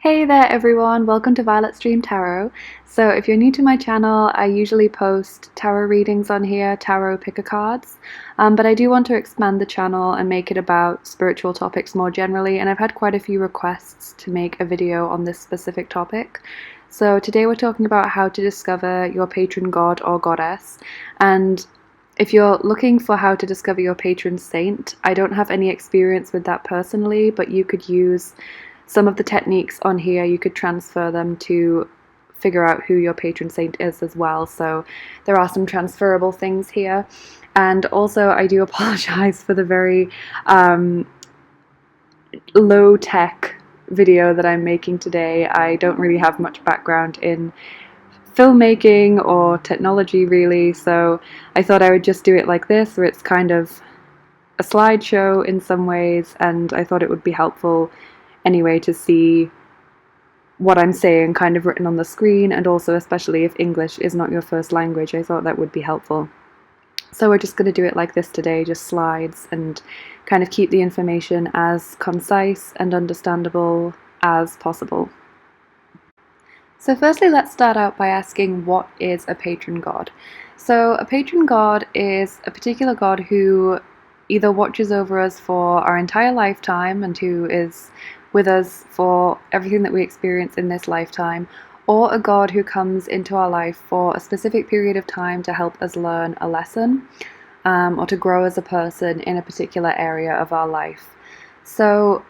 Hey there everyone, welcome to Violet Stream Tarot. So if you're new to my channel, I usually post tarot readings on here, tarot picker cards, but I do want to expand the channel and make it about spiritual topics more generally, and I've had quite a few requests to make a video on this specific topic. So today we're talking about how to discover your patron god or goddess, and if you're looking for how to discover your patron saint, I don't have any experience with that personally, but you could use some of the techniques on here, you could transfer them to figure out who your patron saint is as well. So there are some transferable things here. And also I do apologize for the very low-tech video that I'm making today. I don't really have much background in filmmaking or technology really, so I thought I would just do it like this, where it's kind of a slideshow in some ways, and I thought it would be helpful anyway to see what I'm saying kind of written on the screen, and also especially if English is not your first language, I thought that would be helpful. So we're just going to do it like this today, just slides, and kind of keep the information as concise and understandable as possible. So firstly, let's start out by asking, what is a patron god? So a patron god is a particular god who either watches over us for our entire lifetime and who is with us for everything that we experience in this lifetime, or a god who comes into our life for a specific period of time to help us learn a lesson, or to grow as a person in a particular area of our life. So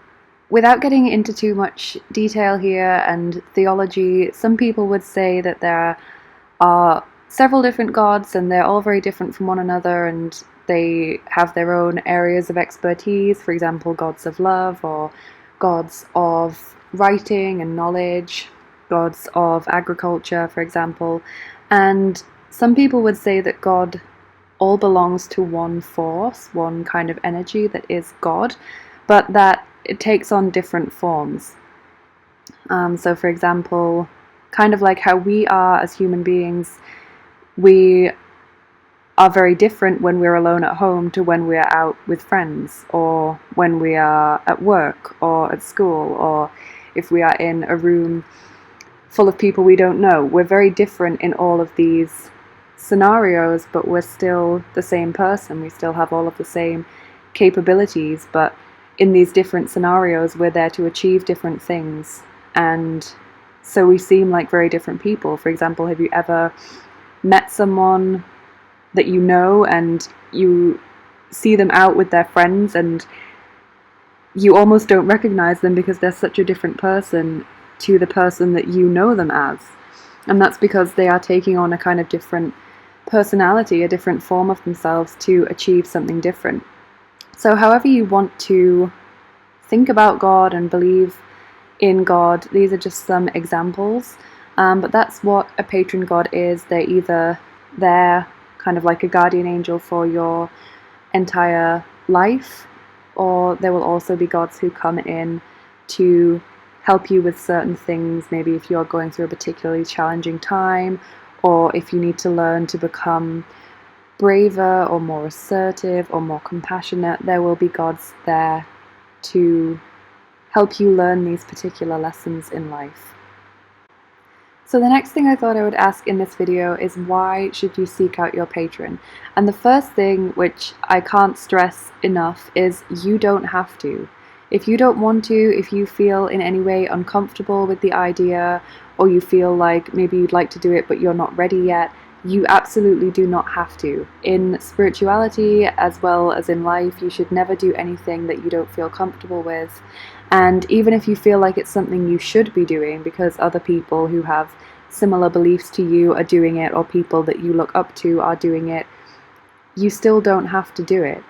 without getting into too much detail here and theology, some people would say that there are several different gods and they're all very different from one another, and they have their own areas of expertise, for example gods of love, or gods of writing and knowledge, gods of agriculture, for example. And some people would say that God all belongs to one force, one kind of energy that is God, but that it takes on different forms. So for example, kind of like how we are as human beings, we are very different when we're alone at home to when we're out with friends, or when we are at work or at school, or if we are in a room full of people we don't know. We're very different in all of these scenarios, but we're still the same person. We still have all of the same capabilities, but in these different scenarios we're there to achieve different things, and so we seem like very different people. For example, have you ever met someone that you know and you see them out with their friends and you almost don't recognize them because they're such a different person to the person that you know them as? And that's because they are taking on a kind of different personality, a different form of themselves to achieve something different. So however you want to think about God and believe in God, these are just some examples, but that's what a patron god is. They're either there kind of like a guardian angel for your entire life, or there will also be gods who come in to help you with certain things, maybe if you're going through a particularly challenging time, or if you need to learn to become braver or more assertive or more compassionate. There will be gods there to help you learn these particular lessons in life. So the next thing I thought I would ask in this video is, why should you seek out your patron? And the first thing, which I can't stress enough, is you don't have to. If you don't want to, if you feel in any way uncomfortable with the idea, or you feel like maybe you'd like to do it but you're not ready yet, you absolutely do not have to. In spirituality as well as in life, you should never do anything that you don't feel comfortable with. And even if you feel like it's something you should be doing because other people who have similar beliefs to you are doing it, or people that you look up to are doing it, you still don't have to do it.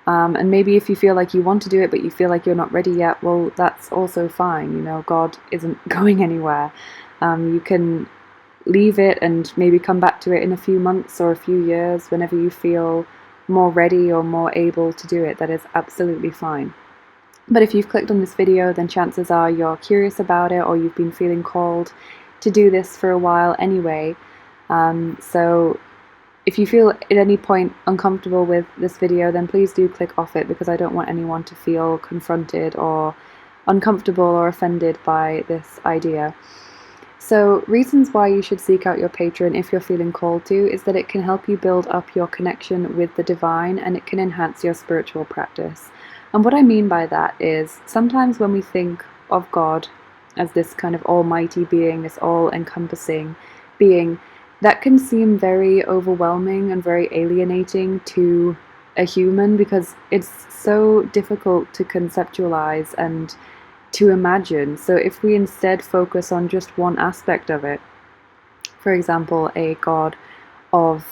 And maybe if you feel like you want to do it but you feel like you're not ready yet, well, that's also fine. You know, God isn't going anywhere. You can leave it and maybe come back to it in a few months or a few years whenever you feel more ready or more able to do it. That is absolutely fine. But if you've clicked on this video, then chances are you're curious about it, or you've been feeling called to do this for a while anyway. So if you feel at any point uncomfortable with this video, then please do click off it, because I don't want anyone to feel confronted or uncomfortable or offended by this idea. So, reasons why you should seek out your patron if you're feeling called to is that it can help you build up your connection with the divine, and it can enhance your spiritual practice. And what I mean by that is sometimes when we think of God as this kind of almighty being, this all-encompassing being, that can seem very overwhelming and very alienating to a human, because it's so difficult to conceptualize and to imagine. So if we instead focus on just one aspect of it, for example, a god of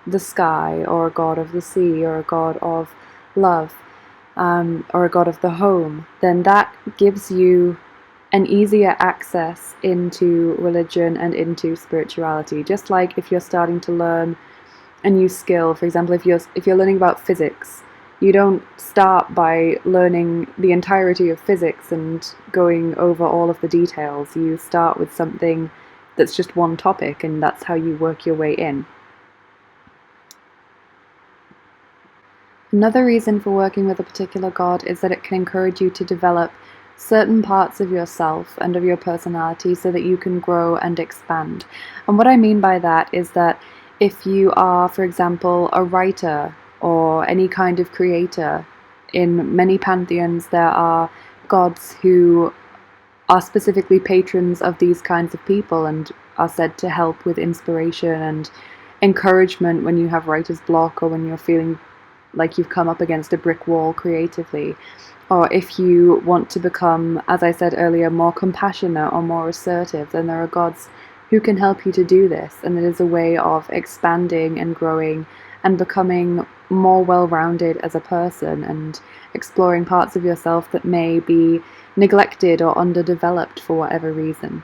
the sky, or a god of the sea, or a god of love, or a god of the home, then that gives you an easier access into religion and into spirituality. Just like if you're starting to learn a new skill, for example, if you're learning about physics, you don't start by learning the entirety of physics and going over all of the details. You start with something that's just one topic, and that's how you work your way in. Another reason for working with a particular god is that it can encourage you to develop certain parts of yourself and of your personality so that you can grow and expand. And what I mean by that is that if you are, for example, a writer or any kind of creator, in many pantheons there are gods who are specifically patrons of these kinds of people and are said to help with inspiration and encouragement when you have writer's block, or when you're feeling like you've come up against a brick wall creatively. Or if you want to become, as I said earlier, more compassionate or more assertive, then there are gods who can help you to do this. And it is a way of expanding and growing and becoming more well-rounded as a person, and exploring parts of yourself that may be neglected or underdeveloped for whatever reason.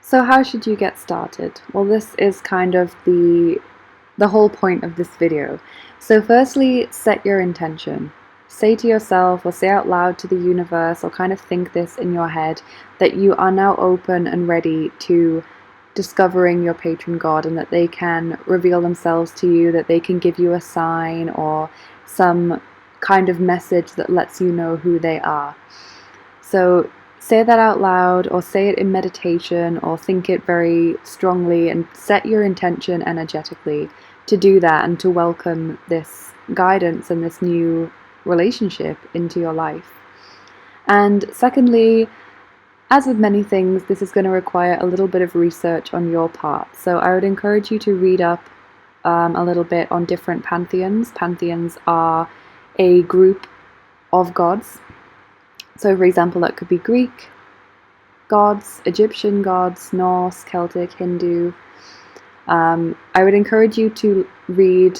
So how should you get started? Well, this is kind of the whole point of this video. So firstly, set your intention. Say to yourself, or say out loud to the universe, or kind of think this in your head, that you are now open and ready to discovering your patron god, and that they can reveal themselves to you, that they can give you a sign or some kind of message that lets you know who they are. So say that out loud, or say it in meditation, or think it very strongly, and set your intention energetically to do that and to welcome this guidance and this new relationship into your life. And secondly, as with many things, this is going to require a little bit of research on your part. So I would encourage you to read up a little bit on different pantheons. Pantheons are a group of gods. So for example, that could be Greek gods, Egyptian gods, Norse, Celtic, Hindu. I would encourage you to read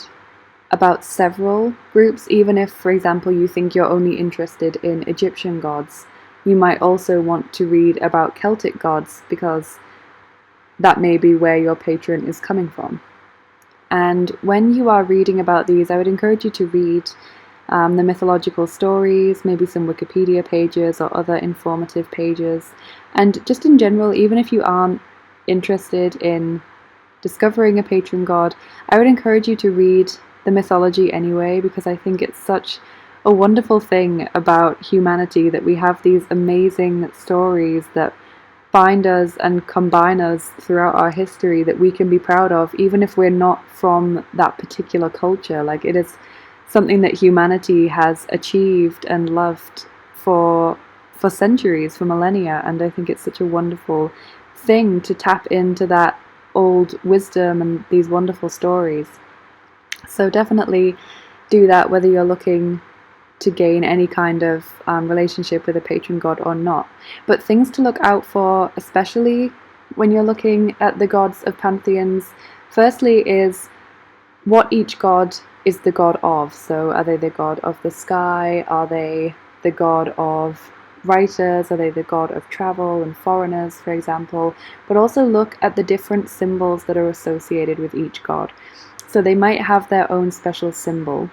about several groups, even if, for example, you think you're only interested in Egyptian gods. You might also want to read about Celtic gods, because that may be where your patron is coming from. And when you are reading about these, I would encourage you to read the mythological stories, maybe some Wikipedia pages or other informative pages. And just in general, even if you aren't interested in discovering a patron god, I would encourage you to read the mythology anyway, because I think it's such a wonderful thing about humanity that we have these amazing stories that bind us and combine us throughout our history, that we can be proud of, even if we're not from that particular culture. Like, it is something that humanity has achieved and loved for centuries, for millennia, and I think it's such a wonderful thing to tap into that old wisdom and these wonderful stories. So definitely do that, whether you're looking to gain any kind of relationship with a patron god or not. But things to look out for, especially when you're looking at the gods of pantheons, firstly is what each god is the god of. So are they the god of the sky? Are they the god of writers? Are they the god of travel and foreigners, for example? But also look at the different symbols that are associated with each god. So they might have their own special symbol.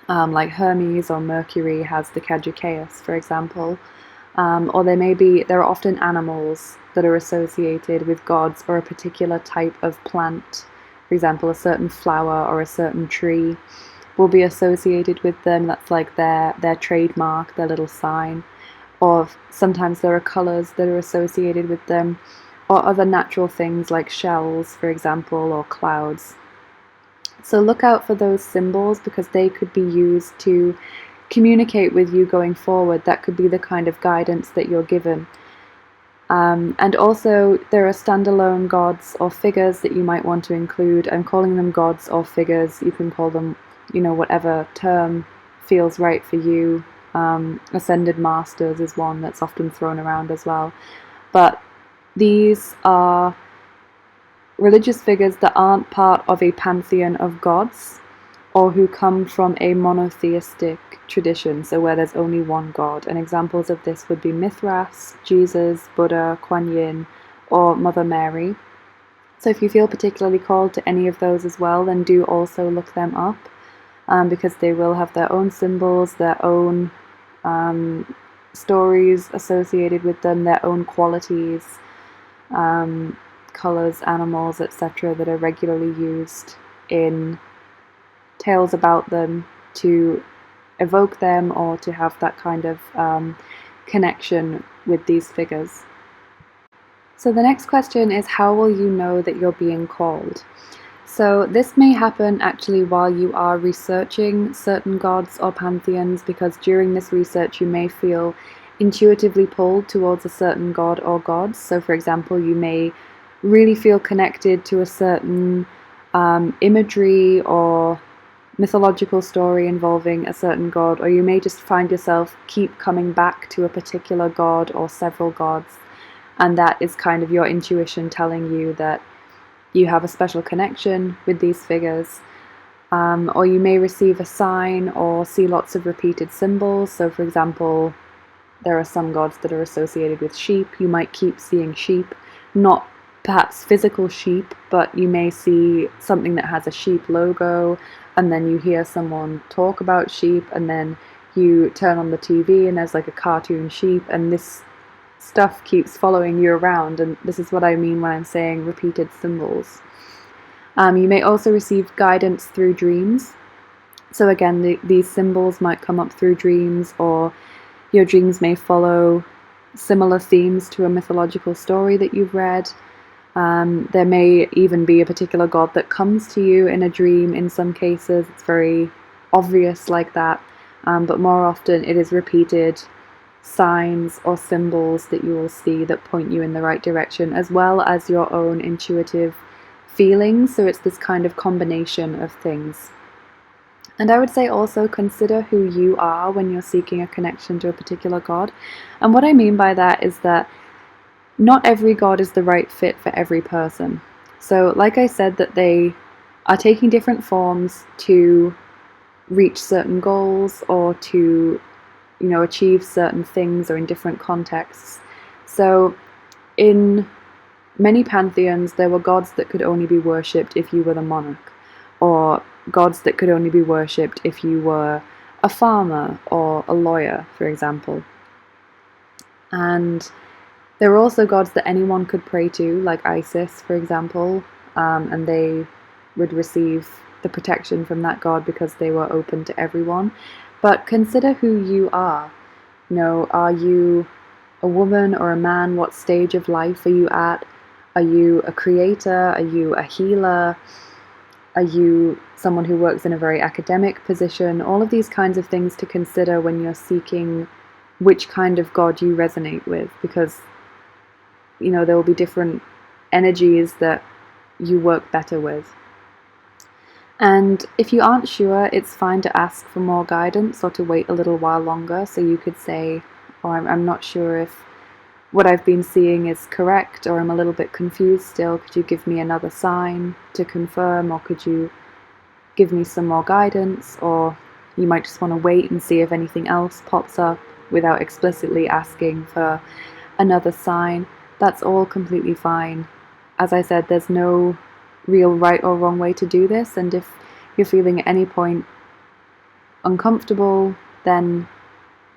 Like Hermes or Mercury has the caduceus, for example. Or there are often animals that are associated with gods, or a particular type of plant. For example, a certain flower or a certain tree will be associated with them. That's like their trademark, their little sign. or sometimes there are colours that are associated with them, or other natural things like shells, for example, or clouds. So look out for those symbols because they could be used to communicate with you going forward. That could be the kind of guidance that you're given. And also there are standalone gods or figures that you might want to include. I'm calling them gods or figures. You can call them, whatever term feels right for you. Ascended masters is one that's often thrown around as well. But these are religious figures that aren't part of a pantheon of gods, or who come from a monotheistic tradition, so where there's only one god. And examples of this would be Mithras, Jesus, Buddha, Kuan Yin, or Mother Mary. So if you feel particularly called to any of those as well, then do also look them up, because they will have their own symbols, their own stories associated with them, their own qualities, colours, animals, etc. that are regularly used in tales about them to evoke them or to have that kind of connection with these figures. So the next question is, how will you know that you're being called? So this may happen actually while you are researching certain gods or pantheons, because during this research you may feel intuitively pulled towards a certain god or gods. So for example, you may really feel connected to a certain imagery or mythological story involving a certain god, or you may just find yourself keep coming back to a particular god or several gods, and that is kind of your intuition telling you that you have a special connection with these figures. Or you may receive a sign or see lots of repeated symbols. So for example, there are some gods that are associated with sheep. You might keep seeing sheep, not perhaps physical sheep, but you may see something that has a sheep logo, and then you hear someone talk about sheep, and then you turn on the TV and there's like a cartoon sheep, and this stuff keeps following you around. And this is what I mean when I'm saying repeated symbols. You may also receive guidance through dreams. So again, these symbols might come up through dreams, or your dreams may follow similar themes to a mythological story that you've read. There may even be a particular god that comes to you in a dream. In some cases it's very obvious like that, but more often it is repeated signs or symbols that you will see that point you in the right direction, as well as your own intuitive feelings. So it's this kind of combination of things. And I would say also consider who you are when you're seeking a connection to a particular god. And what I mean by that is that not every god is the right fit for every person. So like I said, that they are taking different forms to reach certain goals or to, achieve certain things, or in different contexts. So in many pantheons there were gods that could only be worshipped if you were the monarch, or gods that could only be worshipped if you were a farmer or a lawyer, for example. And there were also gods that anyone could pray to, like Isis, for example, and they would receive the protection from that god because they were open to everyone. But consider who you are. Are you a woman or a man? What stage of life are you at? Are you a creator? Are you a healer? Are you someone who works in a very academic position? All of these kinds of things to consider when you're seeking which kind of god you resonate with, because there will be different energies that you work better with. And if you aren't sure, it's fine to ask for more guidance or to wait a little while longer. So you could say, I'm not sure if what I've been seeing is correct, or I'm a little bit confused still. Could you give me another sign to confirm, or could you give me some more guidance? Or you might just want to wait and see if anything else pops up without explicitly asking for another sign. That's all completely fine. As I said, there's no real right or wrong way to do this, and if you're feeling at any point uncomfortable, then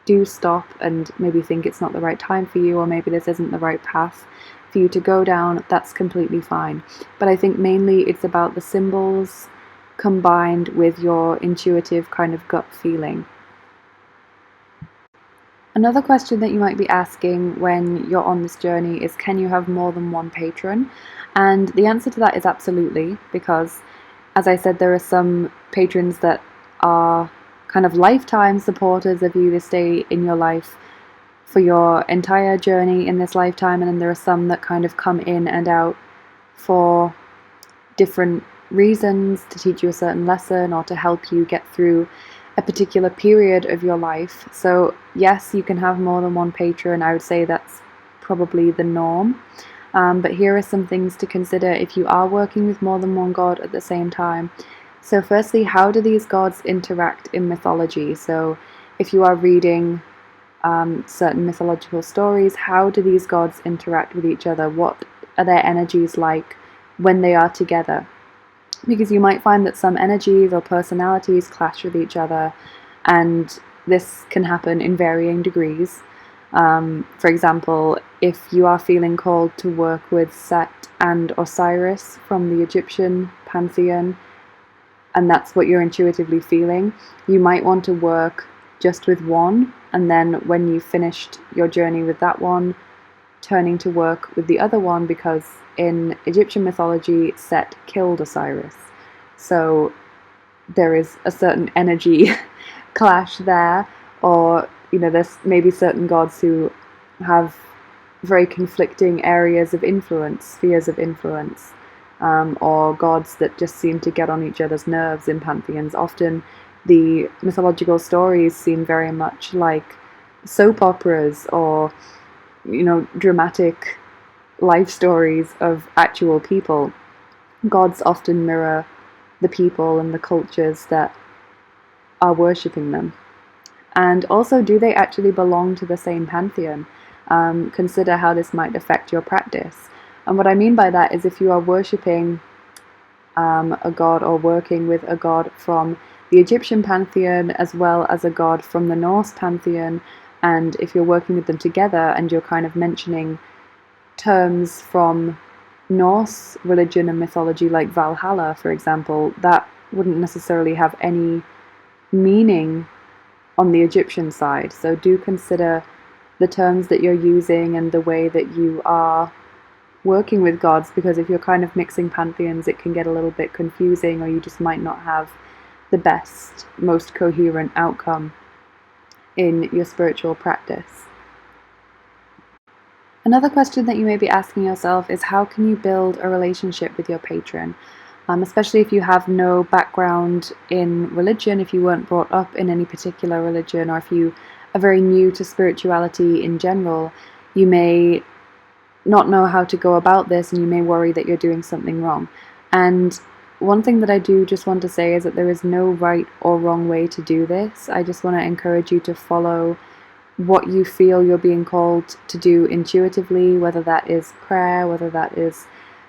do stop and maybe think it's not the right time for you, or maybe this isn't the right path for you to go down. That's completely fine. But I think mainly it's about the symbols combined with your intuitive kind of gut feeling. Another question that you might be asking when you're on this journey is, can you have more than one patron? And the answer to that is absolutely, because as I said, there are some patrons that are kind of lifetime supporters of you. They stay in your life for your entire journey in this lifetime, and then there are some that kind of come in and out for different reasons, to teach you a certain lesson or to help you get through a particular period of your life. So yes, you can have more than one patron. I would say that's probably the norm. But here are some things to consider if you are working with more than one god at the same time. So firstly, how do these gods interact in mythology? So if you are reading certain mythological stories, how do these gods interact with each other? What are their energies like when they are together? Because you might find that some energies or personalities clash with each other, and this can happen in varying degrees. For example, if you are feeling called to work with Set and Osiris from the Egyptian pantheon, and that's what you're intuitively feeling, you might want to work just with one, and then when you've finished your journey with that one, turning to work with the other one, because in Egyptian mythology, Set killed Osiris. So there is a certain energy clash there, or there's maybe certain gods who have very conflicting areas of influence, spheres of influence, or gods that just seem to get on each other's nerves in pantheons. Often the mythological stories seem very much like soap operas or dramatic life stories of actual people. Gods often mirror the people and the cultures that are worshipping them. And also, do they actually belong to the same pantheon? Consider how this might affect your practice. And what I mean by that is, if you are worshipping a god or working with a god from the Egyptian pantheon as well as a god from the Norse pantheon, and if you're working with them together and you're kind of mentioning terms from Norse religion and mythology, like Valhalla, for example, that wouldn't necessarily have any meaning on the Egyptian side. So do consider the terms that you're using and the way that you are working with gods, because if you're kind of mixing pantheons, it can get a little bit confusing, or you just might not have the best, most coherent outcome in your spiritual practice. Another question that you may be asking yourself is, how can you build a relationship with your patron? Especially if you have no background in religion, if you weren't brought up in any particular religion, or if you are very new to spirituality in general, you may not know how to go about this, and you may worry that you're doing something wrong. And one thing that I do just want to say is that there is no right or wrong way to do this. I just want to encourage you to follow what you feel you're being called to do intuitively, whether that is prayer, whether that is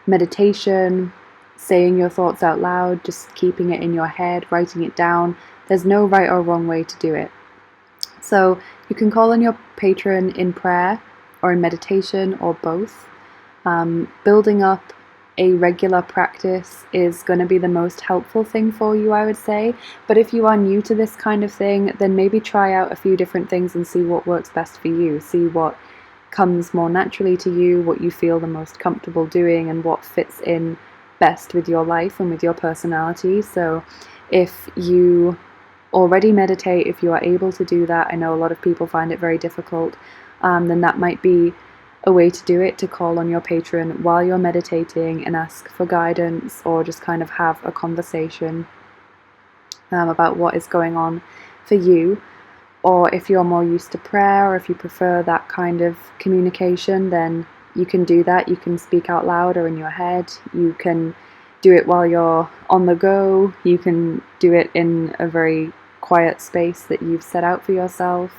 meditation, saying your thoughts out loud, just keeping it in your head, writing it down. There's no right or wrong way to do it. So you can call on your patron in prayer or in meditation, or both. Building up a regular practice is going to be the most helpful thing for you, I would say. But if you are new to this kind of thing, then maybe try out a few different things and see what works best for you. See what comes more naturally to you, what you feel the most comfortable doing, and what fits in best with your life and with your personality. So if you already meditate, if you are able to do that, I know a lot of people find it very difficult, then that might be a way to do it, to call on your patron while you're meditating and ask for guidance, or just kind of have a conversation about what is going on for you. Or if you're more used to prayer, or if you prefer that kind of communication, then you can do that. You can speak out loud or in your head. You can do it while you're on the go. You can do it in a very quiet space that you've set out for yourself.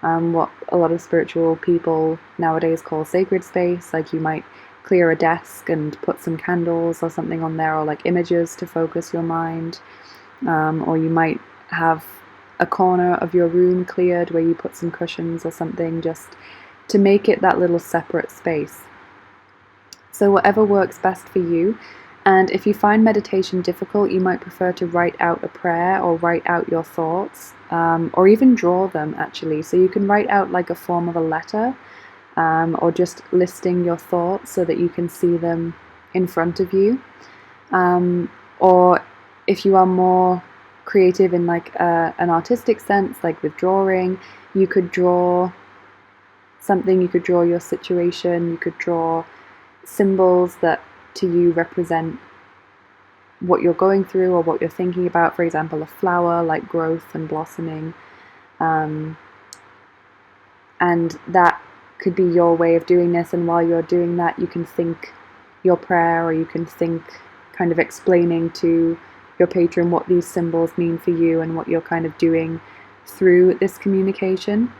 What a lot of spiritual people nowadays call sacred space. Like, you might clear a desk and put some candles or something on there, or like images to focus your mind. Or you might have a corner of your room cleared where you put some cushions or something, just to make it that little separate space. So whatever works best for you. And if you find meditation difficult, you might prefer to write out a prayer or write out your thoughts, or even draw them actually. So you can write out like a form of a letter, or just listing your thoughts so that you can see them in front of you. Or if you are more creative in like an artistic sense, like with drawing, you could draw something, you could draw your situation, you could draw symbols that to you represent what you're going through or what you're thinking about. For example, a flower, like growth and blossoming. And that could be your way of doing this, and while you're doing that, you can think your prayer, or you can think kind of explaining to your patron what these symbols mean for you and what you're kind of doing through this communication.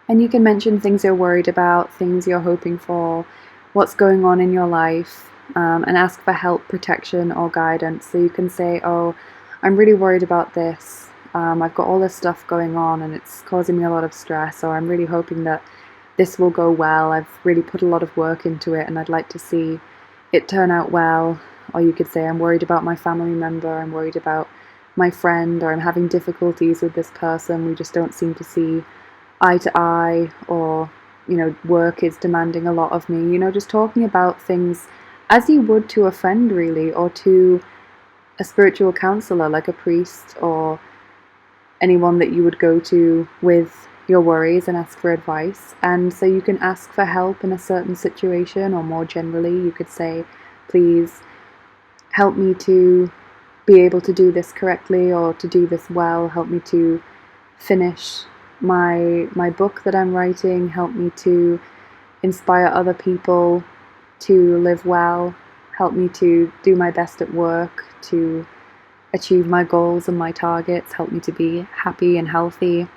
And you can mention things you're worried about, things you're hoping for, what's going on in your life, and ask for help, protection, or guidance. So you can say, oh, I'm really worried about this. I've got all this stuff going on and it's causing me a lot of stress, or I'm really hoping that this will go well. I've really put a lot of work into it and I'd like to see it turn out well. Or you could say, I'm worried about my family member, I'm worried about my friend, or I'm having difficulties with this person. We just don't seem to see eye to eye, or, you know, work is demanding a lot of me. You know, just talking about things as you would to a friend really, or to a spiritual counselor like a priest, or anyone that you would go to with your worries and ask for advice. And so you can ask for help in a certain situation, or more generally you could say, please help me to be able to do this correctly, or to do this well. Help me to finish my book that I'm writing. Help me to inspire other people to live well. Help me to do my best at work, to achieve my goals and my targets. Help me to be happy and healthy.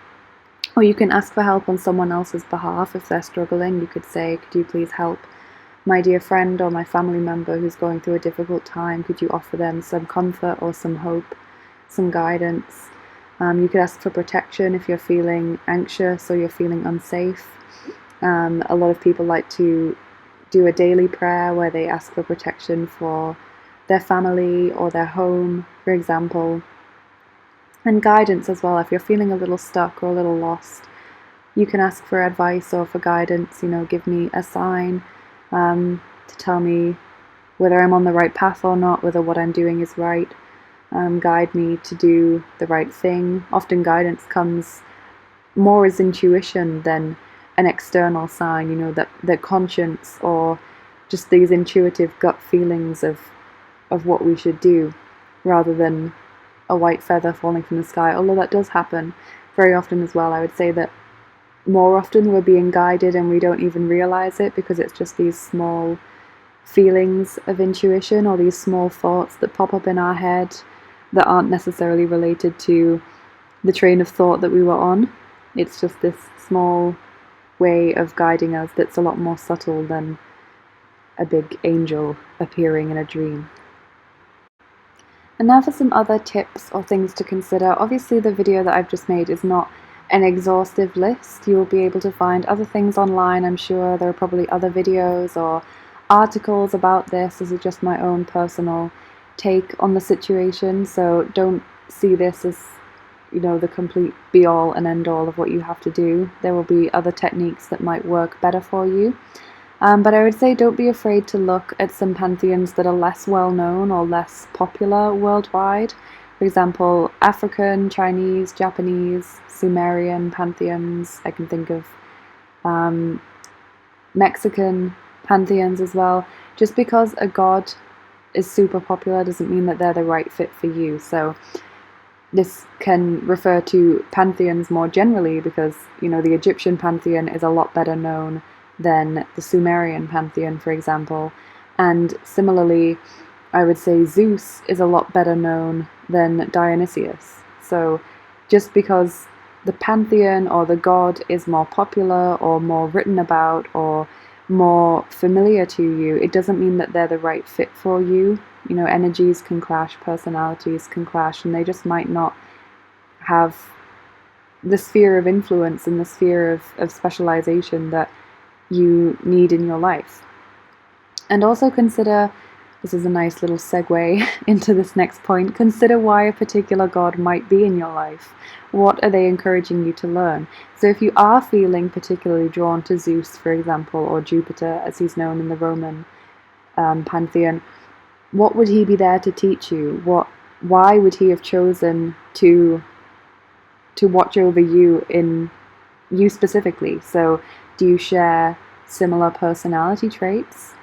Or you can ask for help on someone else's behalf. If they're struggling, you could say, could you please help my dear friend or my family member who's going through a difficult time? Could you offer them some comfort or some hope, some guidance? You could ask for protection if you're feeling anxious or you're feeling unsafe. A lot of people like to do a daily prayer where they ask for protection for their family or their home, for example. And guidance as well. If you're feeling a little stuck or a little lost, you can ask for advice or for guidance. You know, give me a sign to tell me whether I'm on the right path or not, whether what I'm doing is right. Guide me to do the right thing. Often guidance comes more as intuition than an external sign, you know, that conscience or just these intuitive gut feelings of what we should do, rather than a white feather falling from the sky. Although that does happen very often as well. I would say that more often we're being guided and we don't even realize it, because it's just these small feelings of intuition, or these small thoughts that pop up in our head that aren't necessarily related to the train of thought that we were on. It's just this small way of guiding us that's a lot more subtle than a big angel appearing in a dream. And now for some other tips or things to consider. Obviously the video that I've just made is not an exhaustive list. You'll be able to find other things online, I'm sure. There are probably other videos or articles about this. This is just my own personal take on the situation, so don't see this as, you know, the complete be-all and end-all of what you have to do. There will be other techniques that might work better for you. But I would say don't be afraid to look at some pantheons that are less well-known or less popular worldwide. For example, African, Chinese, Japanese, Sumerian pantheons. I can think of Mexican pantheons as well. Just because a god is super popular doesn't mean that they're the right fit for you. So this can refer to pantheons more generally, because, you know, the Egyptian pantheon is a lot better known than the Sumerian pantheon, for example. And similarly, I would say Zeus is a lot better known than Dionysius. So just because the pantheon or the god is more popular or more written about or more familiar to you, it doesn't mean that they're the right fit for you. You know, energies can clash, personalities can clash, and they just might not have the sphere of influence and the sphere of specialization that you need in your life. And also consider this is a nice little segue into this next point. Consider why a particular god might be in your life. What are they encouraging you to learn? So if you are feeling particularly drawn to Zeus, for example, or Jupiter, as he's known in the Roman pantheon, what would he be there to teach you? Why would he have chosen to watch over you specifically? So do you share similar personality traits?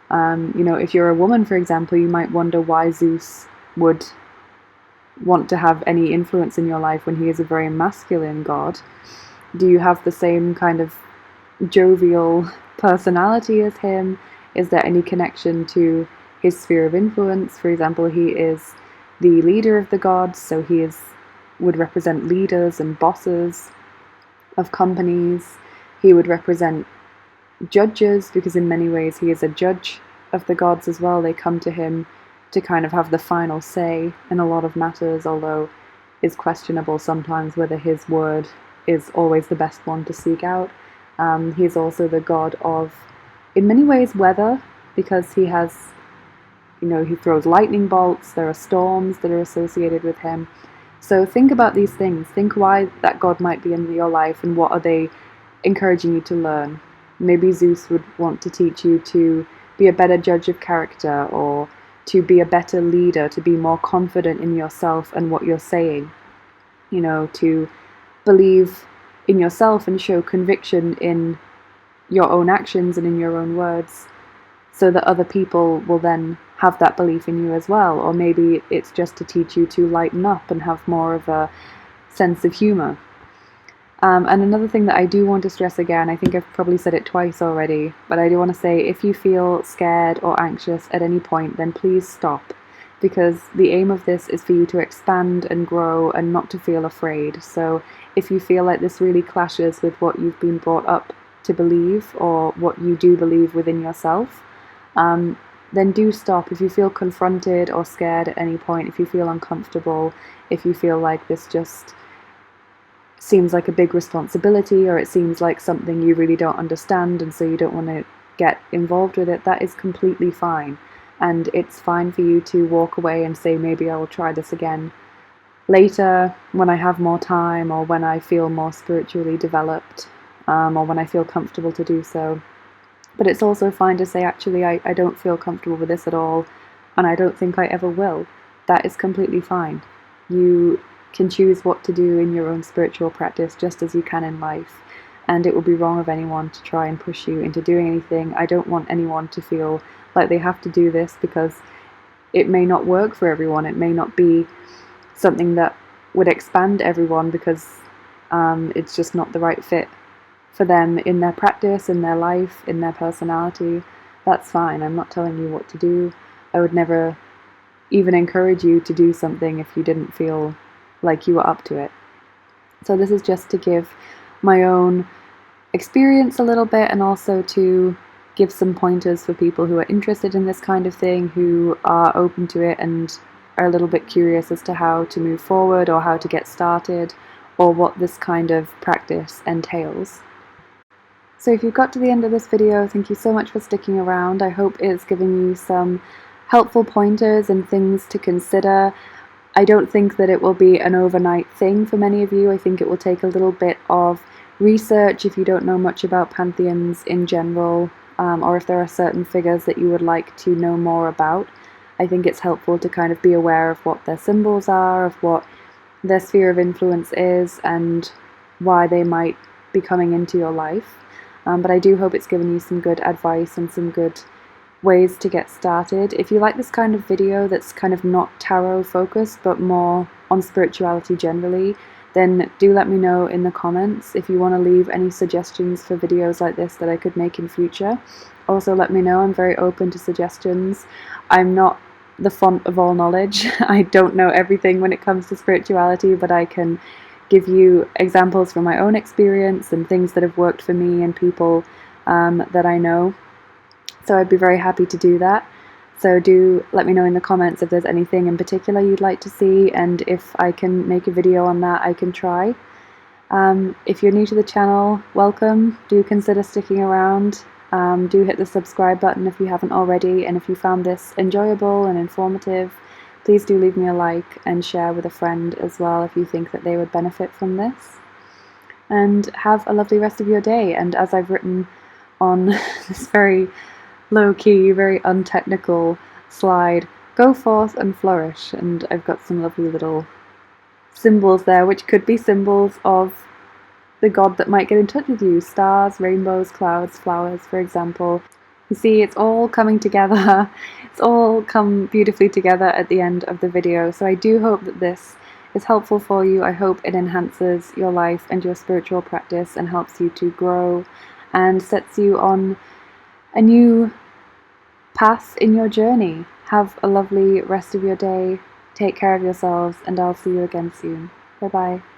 If you're a woman, for example, you might wonder why Zeus would want to have any influence in your life when he is a very masculine god. Do you have the same kind of jovial personality as him? Is there any connection to his sphere of influence? For example, he is the leader of the gods, so would represent leaders and bosses of companies. He would represent judges, because in many ways he is a judge of the gods as well. They come to him to kind of have the final say in a lot of matters, although it's questionable sometimes whether his word is always the best one to seek out. He's also the god of, in many ways, weather, because he has, he throws lightning bolts, there are storms that are associated with him. So think about these things. Think why that god might be in your life, and what are they encouraging you to learn. Maybe Zeus would want to teach you to be a better judge of character, or to be a better leader, to be more confident in yourself and what you're saying. To believe in yourself and show conviction in your own actions and in your own words, so that other people will then have that belief in you as well. Or maybe it's just to teach you to lighten up and have more of a sense of humor. And another thing that I do want to stress again, I think I've probably said it twice already, but I do want to say, if you feel scared or anxious at any point, then please stop, because the aim of this is for you to expand and grow and not to feel afraid. So if you feel like this really clashes with what you've been brought up to believe, or what you do believe within yourself, then do stop. If you feel confronted or scared at any point, if you feel uncomfortable, if you feel like this just seems like a big responsibility, or it seems like something you really don't understand and so you don't want to get involved with it, that is completely fine. And it's fine for you to walk away and say, maybe I will try this again later when I have more time, or when I feel more spiritually developed, or when I feel comfortable to do so. But it's also fine to say, actually, I don't feel comfortable with this at all, and I don't think I ever will. That is completely fine. You can choose what to do in your own spiritual practice just as you can in life, and it would be wrong of anyone to try and push you into doing anything. I don't want anyone to feel like they have to do this, because it may not work for everyone. It may not be something that would expand everyone, because it's just not the right fit for them in their practice, in their life, in their personality. That's fine. I'm not telling you what to do. I would never even encourage you to do something if you didn't feel like you were up to it. So this is just to give my own experience a little bit, and also to give some pointers for people who are interested in this kind of thing, who are open to it and are a little bit curious as to how to move forward, or how to get started, or what this kind of practice entails. So if you've got to the end of this video, thank you so much for sticking around. I hope it's given you some helpful pointers and things to consider. I don't think that it will be an overnight thing for many of you. I think it will take a little bit of research if you don't know much about pantheons in general, or if there are certain figures that you would like to know more about. I think it's helpful to kind of be aware of what their symbols are, of what their sphere of influence is, and why they might be coming into your life. But I do hope it's given you some good advice and some good ways to get started. If you like this kind of video that's kind of not tarot focused but more on spirituality generally, then do let me know in the comments. If you want to leave any suggestions for videos like this that I could make in future, also let me know. I'm very open to suggestions. I'm not the font of all knowledge. I don't know everything when it comes to spirituality, but I can give you examples from my own experience and things that have worked for me and people that I know. So I'd be very happy to do that. So do let me know in the comments if there's anything in particular you'd like to see, and if I can make a video on that, I can try. If you're new to the channel, welcome. Do consider sticking around. Do hit the subscribe button if you haven't already, and if you found this enjoyable and informative, please do leave me a like and share with a friend as well if you think that they would benefit from this. And have a lovely rest of your day. And as I've written on this very low-key, very untechnical slide, go forth and flourish. And I've got some lovely little symbols there, which could be symbols of the god that might get in touch with you. Stars, rainbows, clouds, flowers, for example. You see, it's all coming together. It's all come beautifully together at the end of the video. So I do hope that this is helpful for you. I hope it enhances your life and your spiritual practice and helps you to grow and sets you on a new path in your journey. Have a lovely rest of your day. Take care of yourselves, and I'll see you again soon. Bye bye.